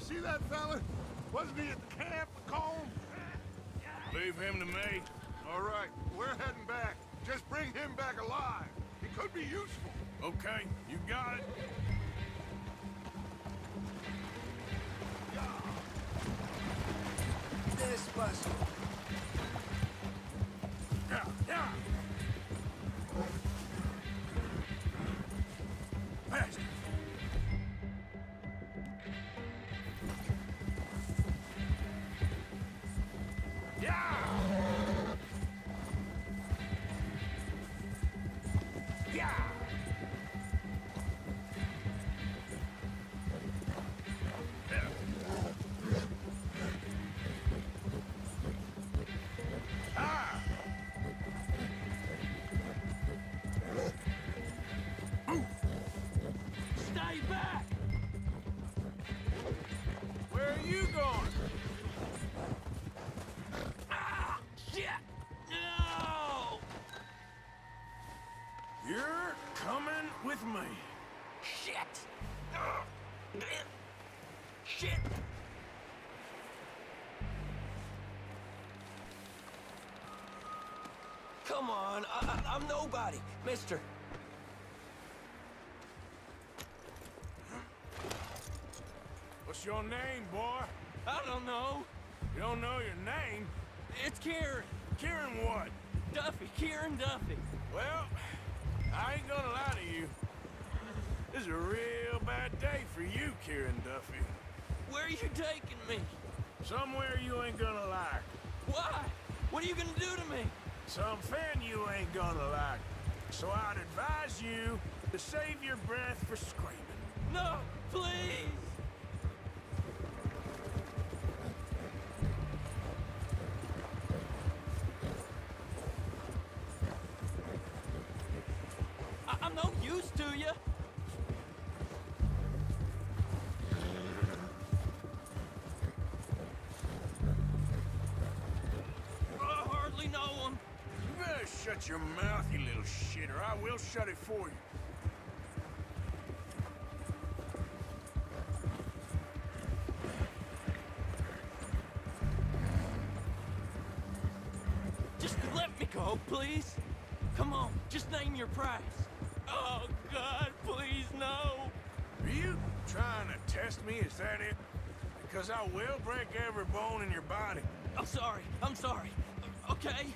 see that fella? Wasn't he at the camp with Colm? Leave him to me. All right, we're heading back. Just bring him back alive. He could be useful. Okay, you got it. Despacio. Yeah. Faster. Stay back! Where are you going? Ah! Shit! No! You're coming with me. Shit! Shit! Come on, I'm nobody, mister. What's your name, boy? I don't know. You don't know your name? It's Kieran. Kieran what? Duffy, Kieran Duffy. Well, I ain't gonna lie to you. This is a real bad day for you, Kieran Duffy. Where are you taking me? Somewhere you ain't gonna like. Why? What are you gonna do to me? Something you ain't gonna like. So I'd advise you to save your breath for screaming. No, please! I'm no use to you. I hardly know him. You better shut your mouth, you little shit, or I will shut it for you. Just let me go, please. Come on, just name your price. Oh, God, please, no. Are you trying to test me? Is that it? Because I will break every bone in your body. I'm sorry. Okay?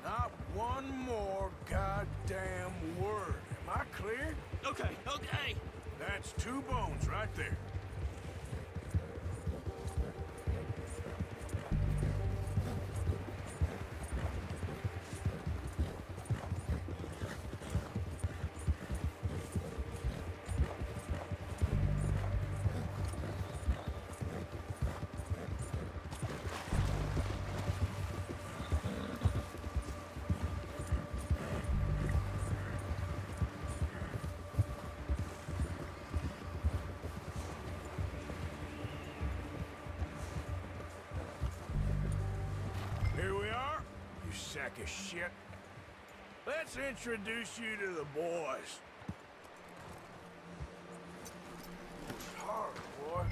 Not one more goddamn word. Am I clear? Okay. That's 2 bones right there. Here we are, you sack of shit. Let's introduce you to the boys. It's hard, boy.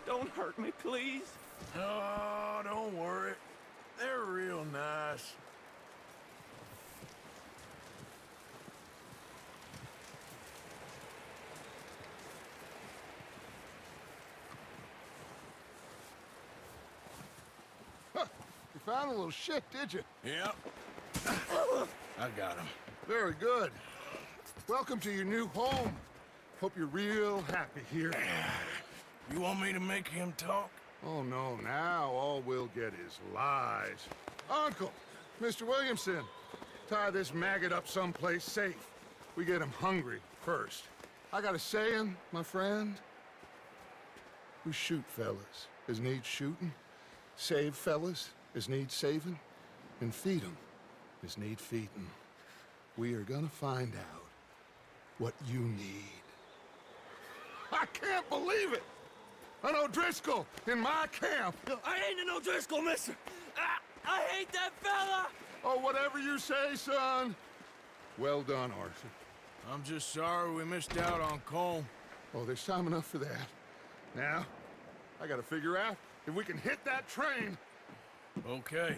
Don't hurt me, please. Oh, don't worry. They're real nice. You found a little shit, did you? Yep. I got him. Very good. Welcome to your new home. Hope you're real happy here. You want me to make him talk? Oh, no, now all we'll get is lies. Uncle, Mr. Williamson, tie this maggot up someplace safe. We get him hungry first. I got a saying, my friend. We shoot fellas as need shooting, save fellas as need saving, and feed 'em as need feeding. We are gonna find out what you need. I can't believe it! An O'Driscoll in my camp! I ain't an O'Driscoll, mister! I hate that fella! Oh, whatever you say, son. Well done, Arthur. I'm just sorry we missed out on Colm. Oh, there's time enough for that. Now, I gotta figure out if we can hit that train. Okay.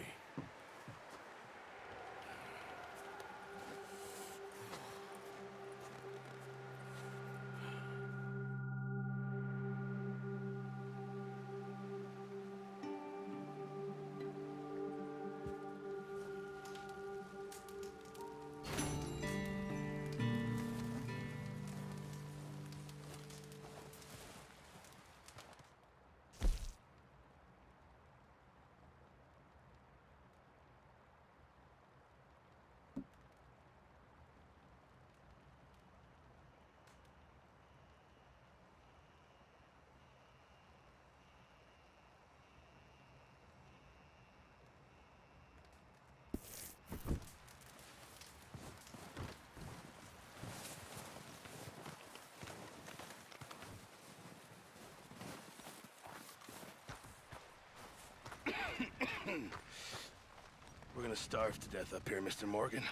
We're gonna starve to death up here, Mr. Morgan.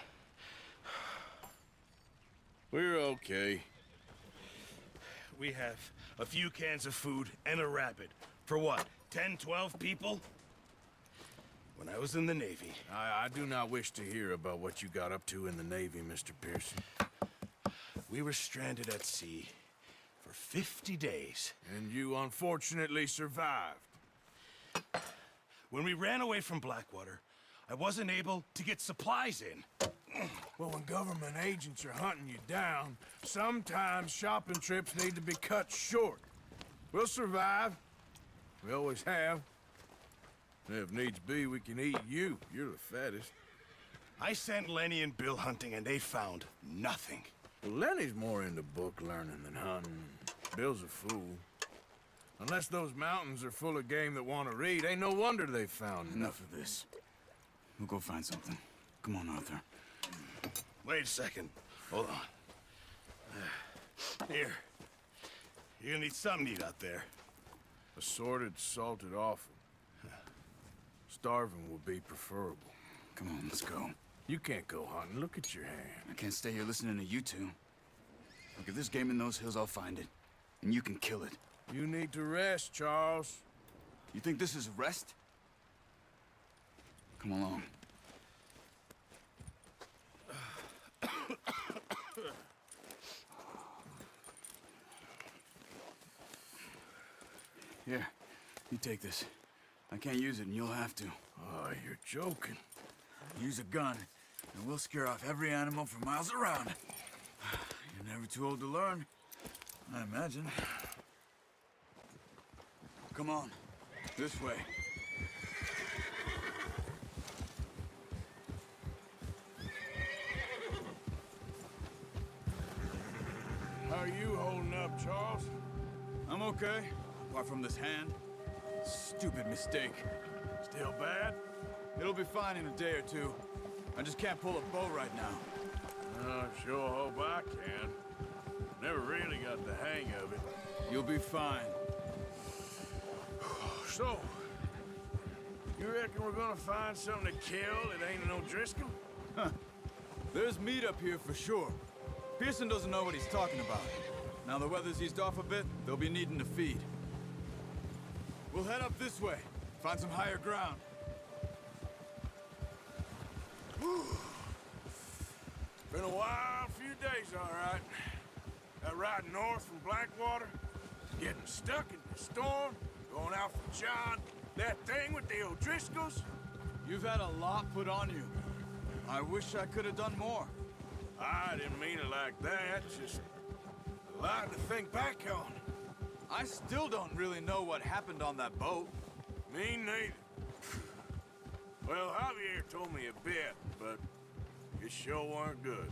We're okay. We have a few cans of food and a rabbit. For what, 10, 12 people? When I was in the Navy... I do not wish to hear about what you got up to in the Navy, Mr. Pearson. We were stranded at sea for 50 days. And you unfortunately survived. When we ran away from Blackwater, I wasn't able to get supplies in. Well, when government agents are hunting you down, sometimes shopping trips need to be cut short. We'll survive. We always have. If needs be, we can eat you. You're the fattest. I sent Lenny and Bill hunting, and they found nothing. Well, Lenny's more into book learning than hunting. Bill's a fool. Unless those mountains are full of game that want to read, ain't no wonder they found Enough of this. We'll go find something. Come on, Arthur. Wait a second. Hold on. Here. You're gonna need something to eat out there. Assorted, salted offal. Starving will be preferable. Come on, let's go. You can't go hunting. Look at your hand. I can't stay here listening to you two. Look, if there's game in those hills, I'll find it. And you can kill it. You need to rest, Charles. You think this is rest? Come along. Here, you take this. I can't use it, and you'll have to. Oh, you're joking. Use a gun, and we'll scare off every animal for miles around. You're never too old to learn, I imagine. Come on, this way. How are you holding up, Charles? I'm okay, apart from this hand. Stupid mistake. Still bad? It'll be fine in a day or two. I just can't pull a bow right now. I sure hope I can. Never really got the hang of it. You'll be fine. So, you reckon we're gonna find something to kill that ain't no Driscoll? There's meat up here for sure. Pearson doesn't know what he's talking about. Now the weather's eased off a bit, they'll be needing to feed. We'll head up this way, find some higher ground. Been a wild few days, all right. That ride north from Blackwater, getting stuck in the storm, going out for John, that thing with the O'Driscolls. You've had a lot put on you. I wish I could have done more. I didn't mean it like that, just a lot to think back on. I still don't really know what happened on that boat. Me neither. Well, Javier told me a bit, but it sure weren't good.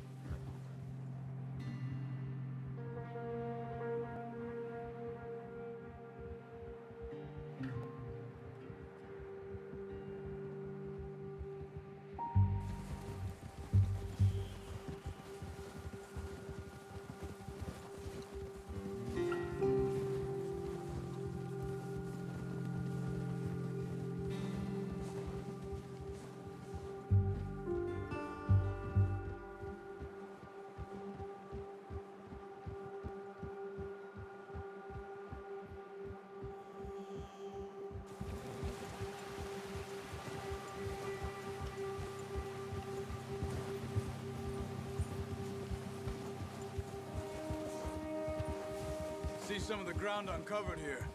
see some of the ground uncovered here.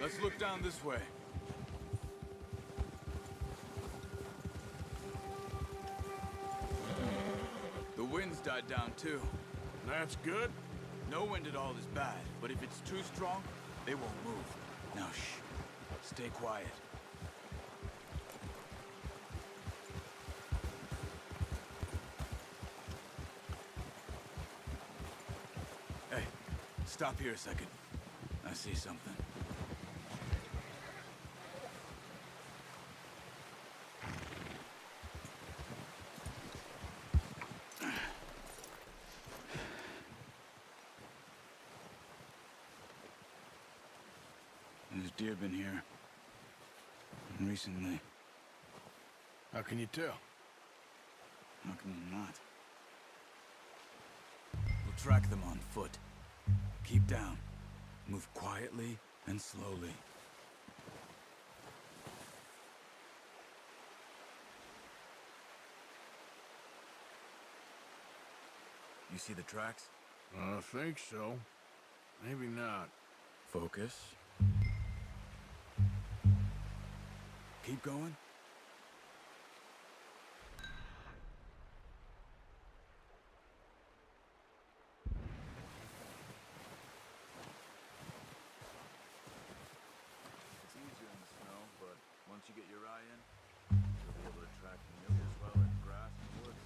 Let's look down this way. The wind's died down too. That's good. No wind at all is bad, but if it's too strong, they won't move. Now shh. Stay quiet. Hey, stop here a second. I see something. There's deer been here. Recently. How can you tell? How can you not? We'll track them on foot. Keep down. Move quietly and slowly. You see the tracks? I think so. Maybe not. Focus. Keep going. It's easier in the snow, but once you get your eye in, you'll be able to track familiars well in grass and woods.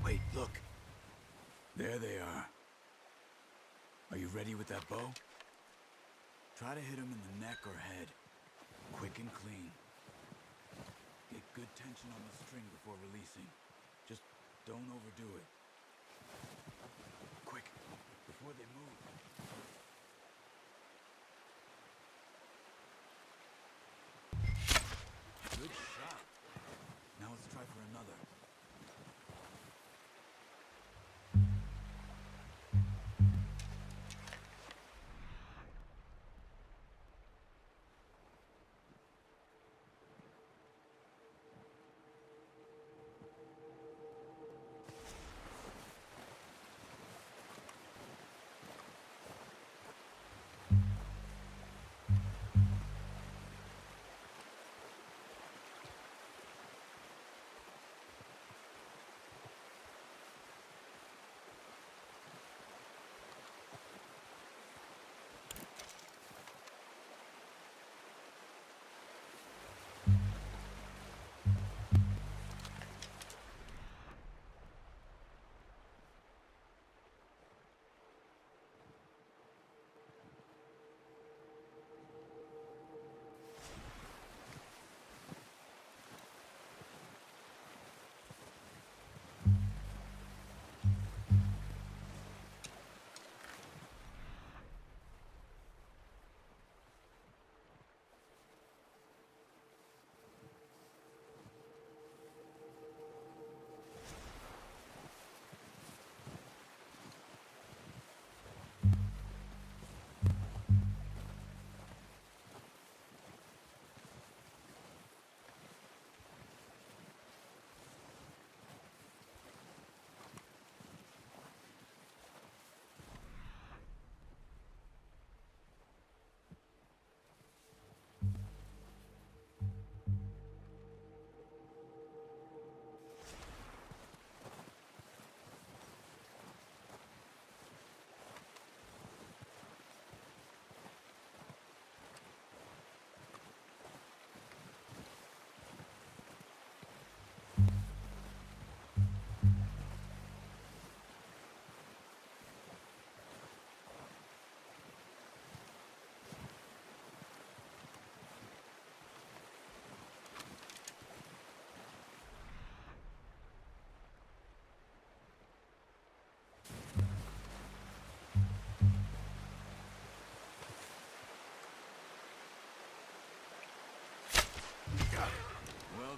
Wait, look. There they are. Are you ready with that bow? Try to hit him in the neck or head. Quick and clean. Get good tension on the string before releasing. Just don't overdo it. Quick, before they move. Good shot. Now let's try for another.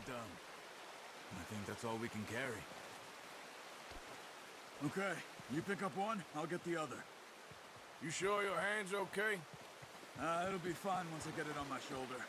done. I think that's all we can carry. Okay, you pick up one, I'll get the other. You sure your hand's okay? It'll be fine once I get it on my shoulder.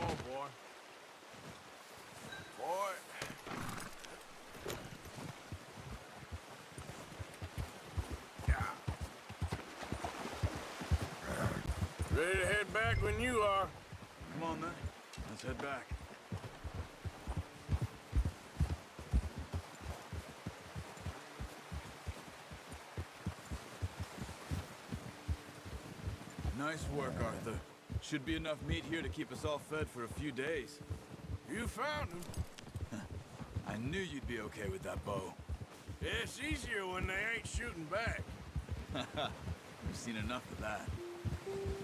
Oh, boy. Boy. Yeah. Ready to head back when you are. Come on then, let's head back. Nice work, Arthur. Should be enough meat here to keep us all fed for a few days. You found him. I knew you'd be okay with that bow. Yeah, it's easier when they ain't shooting back. We've seen enough of that.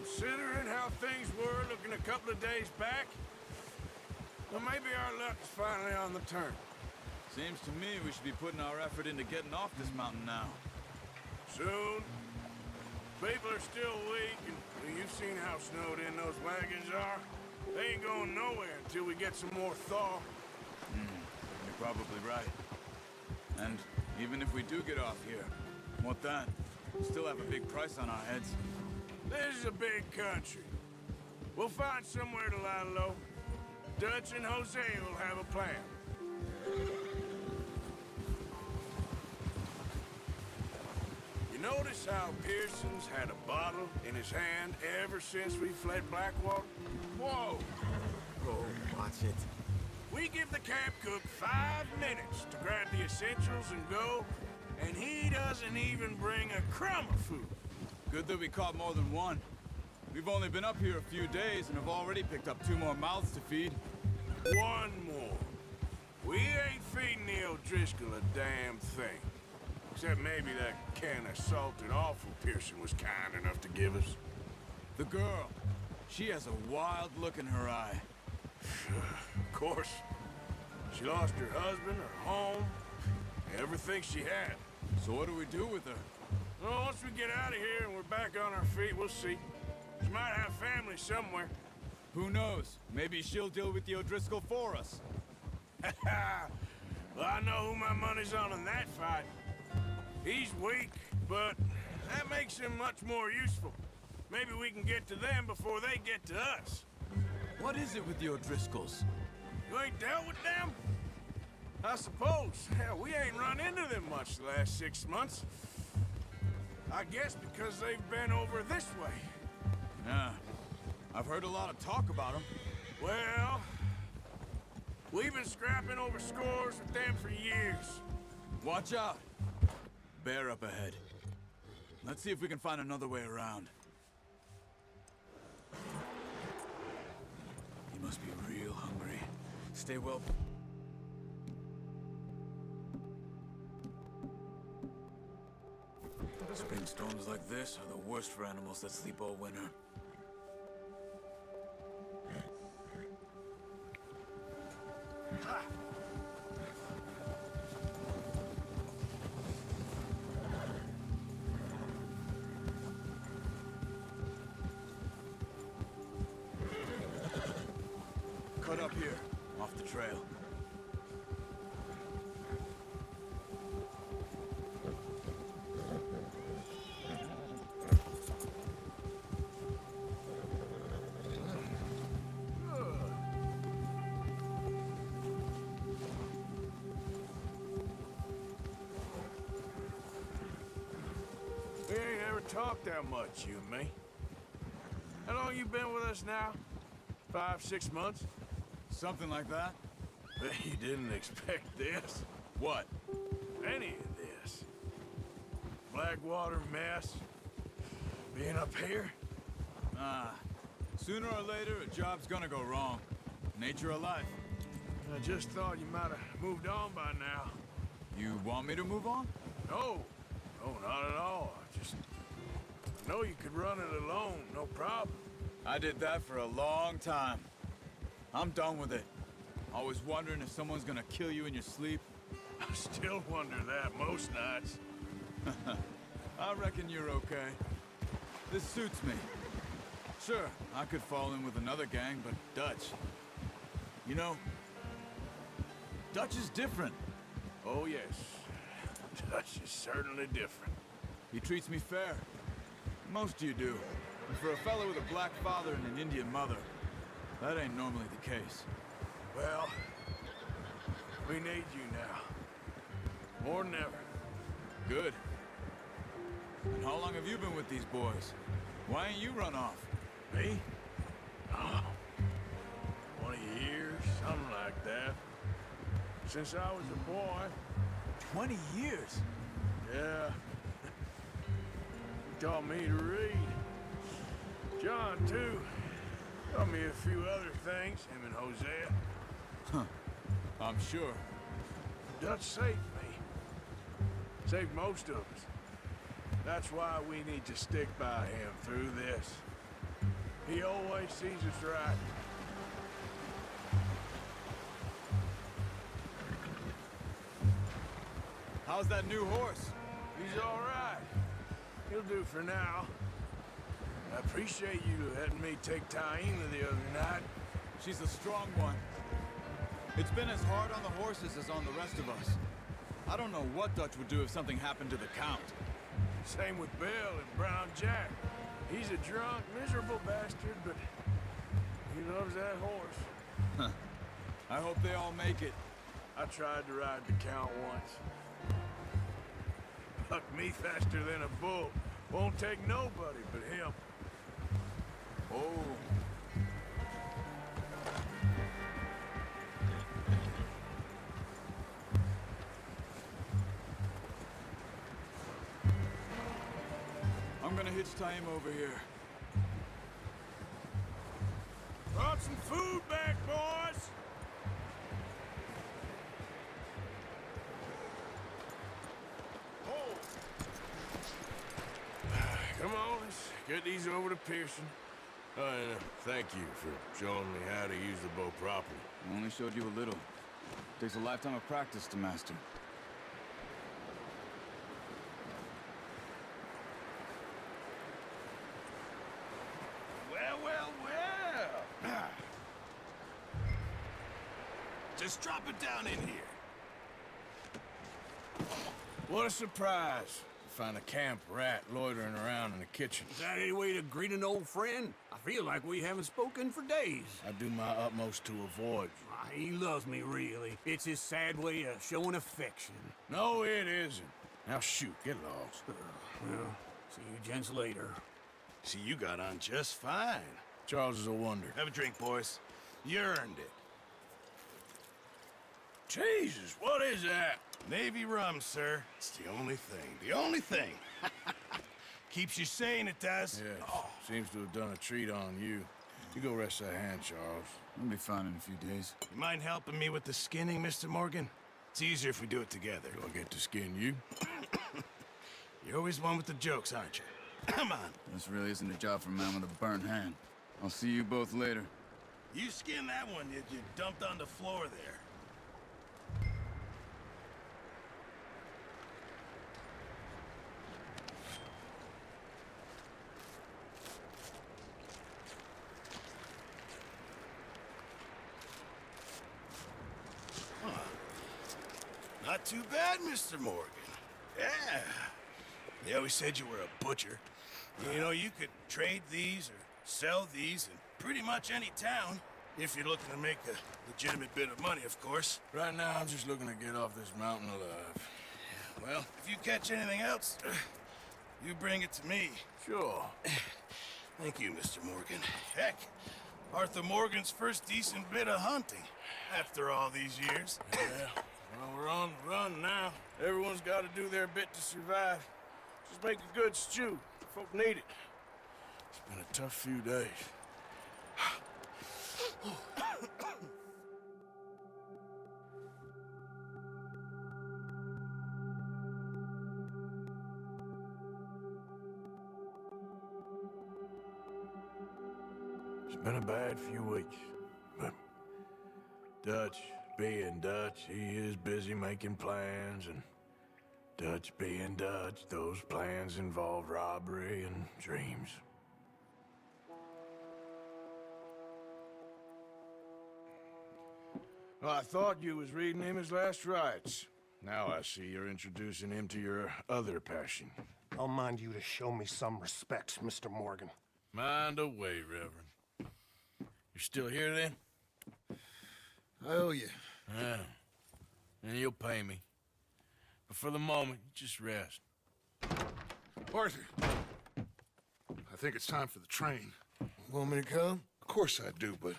Considering how things were looking a couple of days back, well, maybe our luck is finally on the turn. Seems to me we should be putting our effort into getting off this mountain now. Soon. People are still weak, and well, you've seen how snowed in those wagons are. They ain't going nowhere until we get some more thaw. You're probably right. And even if we do get off here, what then? We still have a big price on our heads. This is a big country. We'll find somewhere to lie low. Dutch and Jose will have a plan. You notice how Pearson's had a bottle in his hand ever since we fled Blackwater? Whoa! Oh, watch it. We give the camp cook 5 minutes to grab the essentials and go, and he doesn't even bring a crumb of food. Good that we caught more than one. We've only been up here a few days and have already picked up 2 more mouths to feed. One more. We ain't feeding the O'Driscoll a damn thing. Except maybe that can of salted offal Pearson was kind enough to give us. The girl. She has a wild look in her eye. Of course. She lost her husband, her home, everything she had. So what do we do with her? Well, once we get out of here and we're back on our feet, we'll see. She might have family somewhere. Who knows? Maybe she'll deal with the O'Driscoll for us. Well, I know who my money's on in that fight. He's weak, but that makes him much more useful. Maybe we can get to them before they get to us. What is it with the O'Driscolls? You ain't dealt with them? I suppose. Hell, we ain't run into them much the last 6 months. I guess because they've been over this way. Yeah. I've heard a lot of talk about them. Well, we've been scrapping over scores with them for years. Watch out! Bear up ahead. Let's see if we can find another way around. He must be real hungry. Stay well. Spring storms like this are the worst for animals that sleep all winter. talk that much, you and me. How long you been with us now? 5, 6 months? Something like that? Bet you didn't expect this. What? Any of this. Blackwater mess. Being up here? Sooner or later, a job's gonna go wrong. Nature of life. I just thought you might have moved on by now. You want me to move on? No. No, not at all. I know you could run it alone, no problem. I did that for a long time. I'm done with it. Always wondering if someone's gonna kill you in your sleep. I still wonder that most nights. I reckon you're okay. This suits me. Sure, I could fall in with another gang, but Dutch... You know, Dutch is different. Oh, yes. Dutch is certainly different. He treats me fair. Most of you do. And for a fellow with a black father and an Indian mother, that ain't normally the case. Well, we need you now. More than ever. Good. And how long have you been with these boys? Why ain't you run off? Me? Oh, 20 years, something like that. Since I was a boy. 20 years? Yeah. He taught me to read. John, too. Taught me a few other things, him and Hosea. I'm sure. Dutch saved me. Saved most of us. That's why we need to stick by him through this. He always sees us right. How's that new horse? He's all right. He'll do for now. I appreciate you letting me take Taina the other night. She's a strong one. It's been as hard on the horses as on the rest of us. I don't know what Dutch would do if something happened to the Count. Same with Bill and Brown Jack. He's a drunk, miserable bastard, but he loves that horse. I hope they all make it. I tried to ride the Count once. Bucked me faster than a bull. Won't take nobody but him. Oh. I'm gonna hitch tie him over here. Brought some food back, boys! Come on, let's get these over to Pearson. And thank you for showing me how to use the bow properly. I only showed you a little. Takes a lifetime of practice to master. Well, well, well. Just drop it down in here. What a surprise. Find a camp rat loitering around in the kitchen. Is that any way to greet an old friend? I feel like we haven't spoken for days. I do my utmost to avoid you. He loves me, really. It's his sad way of showing affection. No, it isn't. Now shoot, get lost. Well, see you gents later. See, you got on just fine. Charles is a wonder. Have a drink, boys. You earned it. Jesus, what is that? Navy rum, sir. It's the only thing. The only thing. Keeps you sane, it does. Yes, seems to have done a treat on you. You go rest that hand, Charles. I'll be fine in a few days. You mind helping me with the skinning, Mr. Morgan? It's easier if we do it together. Do I get to skin you? You're always one with the jokes, aren't you? Come on. This really isn't a job for a man with a burnt hand. I'll see you both later. You skin that one you dumped on the floor there. Not too bad, Mr. Morgan. Yeah. They always said you were a butcher. You know, you could trade these or sell these in pretty much any town. If you're looking to make a legitimate bit of money, of course. Right now, I'm just looking to get off this mountain alive. Well, if you catch anything else, You bring it to me. Sure. Thank you, Mr. Morgan. Heck, Arthur Morgan's first decent bit of hunting after all these years. Yeah, well, we're on the run now. Everyone's got to do their bit to survive. Just make a good stew. Folk need it. It's been a tough few days. It's been a bad few weeks, but Dutch being Dutch, he is busy making plans, and Dutch being Dutch, those plans involve robbery and dreams. Well, I thought you was reading him his last rites. Now I see you're introducing him to your other passion. I'll mind you to show me some respect, Mr. Morgan. Mind away, Reverend. You're still here, then? I owe you. Yeah. And you'll pay me. But for the moment, just rest. Arthur, I think it's time for the train. Want me to come? Of course I do, but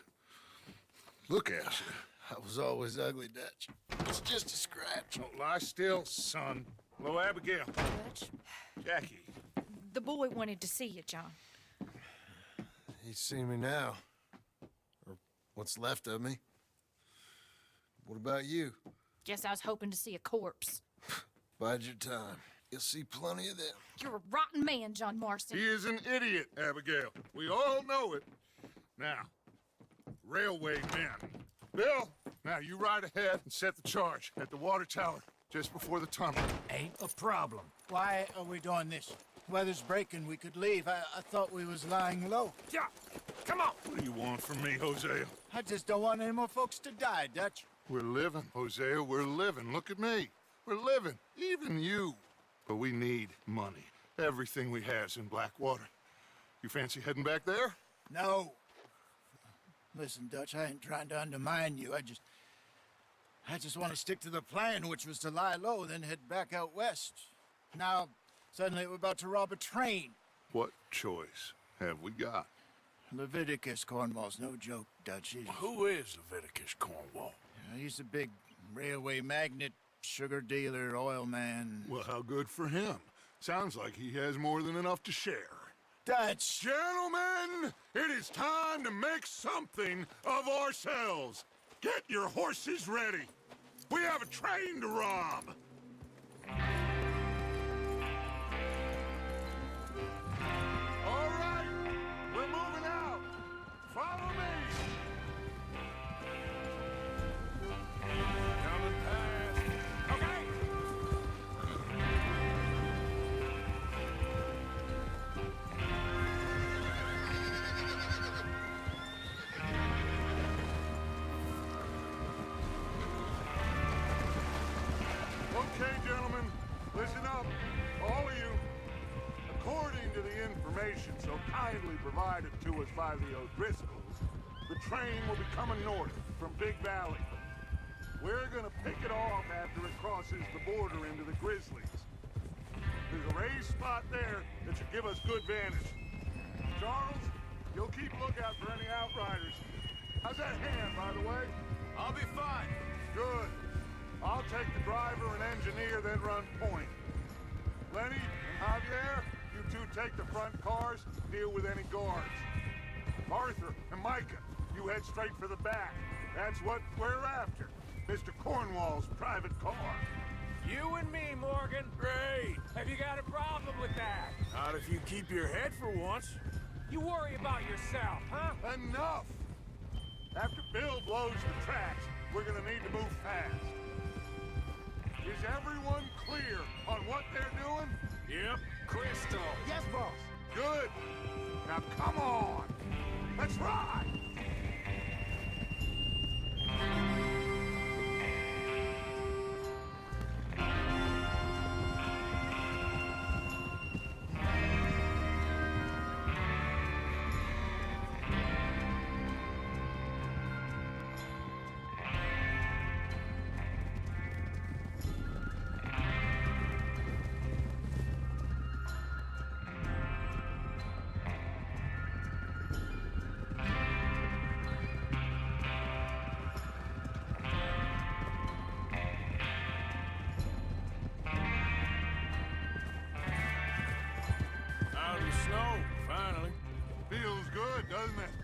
look at you. I was always ugly, Dutch. It's just a scratch. Don't lie still, son. Hello, Abigail. Dutch, Jackie. the boy wanted to see you, John. He's seen me now. Or what's left of me. What about you? Guess I was hoping to see a corpse. Bide your time. You'll see plenty of them. You're a rotten man, John Marston. He is an idiot, Abigail. We all know it. Now, railway men. Bill, now you ride ahead and set the charge at the water tower just before the tunnel. Ain't a problem. Why are we doing this? Weather's breaking, we could leave. I thought we was lying low. Yeah, come on. What do you want from me, Hosea? I just don't want any more folks to die, Dutch. We're living, Hosea, we're living. Look at me. We're living, even you. But we need money. Everything we have's in Blackwater. You fancy heading back there? No. Listen, Dutch, I ain't trying to undermine you. I just want to stick to the plan, which was to lie low, then head back out west. Now, suddenly we're about to rob a train. What choice have we got? Leviticus Cornwall's no joke, Dutch. Who is Leviticus Cornwall? He's a big railway magnate, sugar dealer, oil man. Well, how good for him. Sounds like he has more than enough to share. Dutch! Gentlemen, it is time to make something of ourselves. Get your horses ready. We have a train to rob. All right, we're moving out. Follow me. Coming past. Okay. Okay, gentlemen, listen up, all of you. According to the information so kindly provided to us by the O'Driscolls, the train will be coming north from Big Valley. We're gonna pick it off after it crosses the border into the Grizzlies. There's a raised spot there that should give us good vantage. Charles, you'll keep lookout for any outriders. How's that hand, by the way? I'll be fine. Good. I'll take the driver and engineer, then run point. Lenny and Javier, you two take the front cars, deal with any guards. Arthur and Micah, you head straight for the back. That's what we're after. Mr. Cornwall's private car. You and me, Morgan. Great. Have you got a problem with that? Not if you keep your head for once. You worry about yourself, huh? Enough! After Bill blows the tracks, we're gonna need to move fast. Is everyone clear on what they're doing? Yep. Crystal. Yes, boss. Good. Now come on. Let's ride. doesn't it?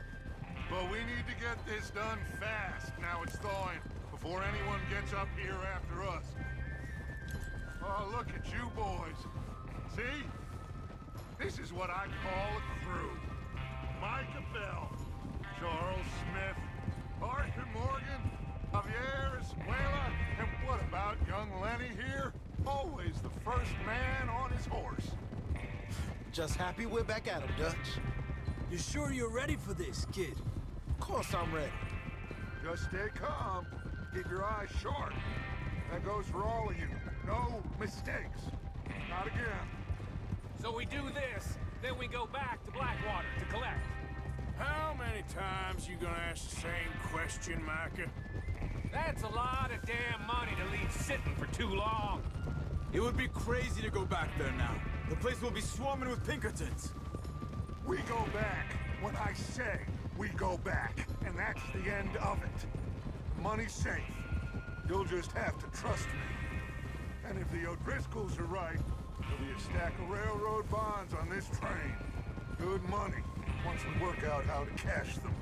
But we need to get this done fast. Now it's thawing, before anyone gets up here after us. Oh, look at you boys. See? This is what I call a crew. Micah Bell, Charles Smith, Arthur Morgan, Javier Escuela, and what about young Lenny here? Always the first man on his horse. Just happy we're back at him, Dutch. You sure you're ready for this, kid? Of course I'm ready. Just stay calm. Keep your eyes sharp. That goes for all of you. No mistakes. Not again. So we do this, then we go back to Blackwater to collect. How many times you gonna ask the same question, Micah? That's a lot of damn money to leave sitting for too long. It would be crazy to go back there now. The place will be swarming with Pinkertons. We go back when I say we go back, and that's the end of it. Money's safe. You'll just have to trust me. And if the O'Driscolls are right, there'll be a stack of railroad bonds on this train. Good money, once we work out how to cash them.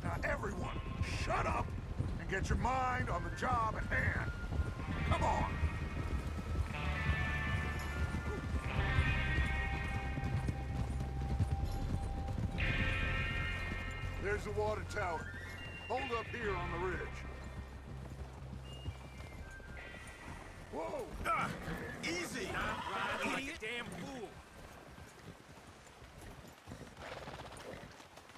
Now everyone, shut up and get your mind on the job at hand. Come on. There's the water tower. Hold up here on the ridge. Whoa!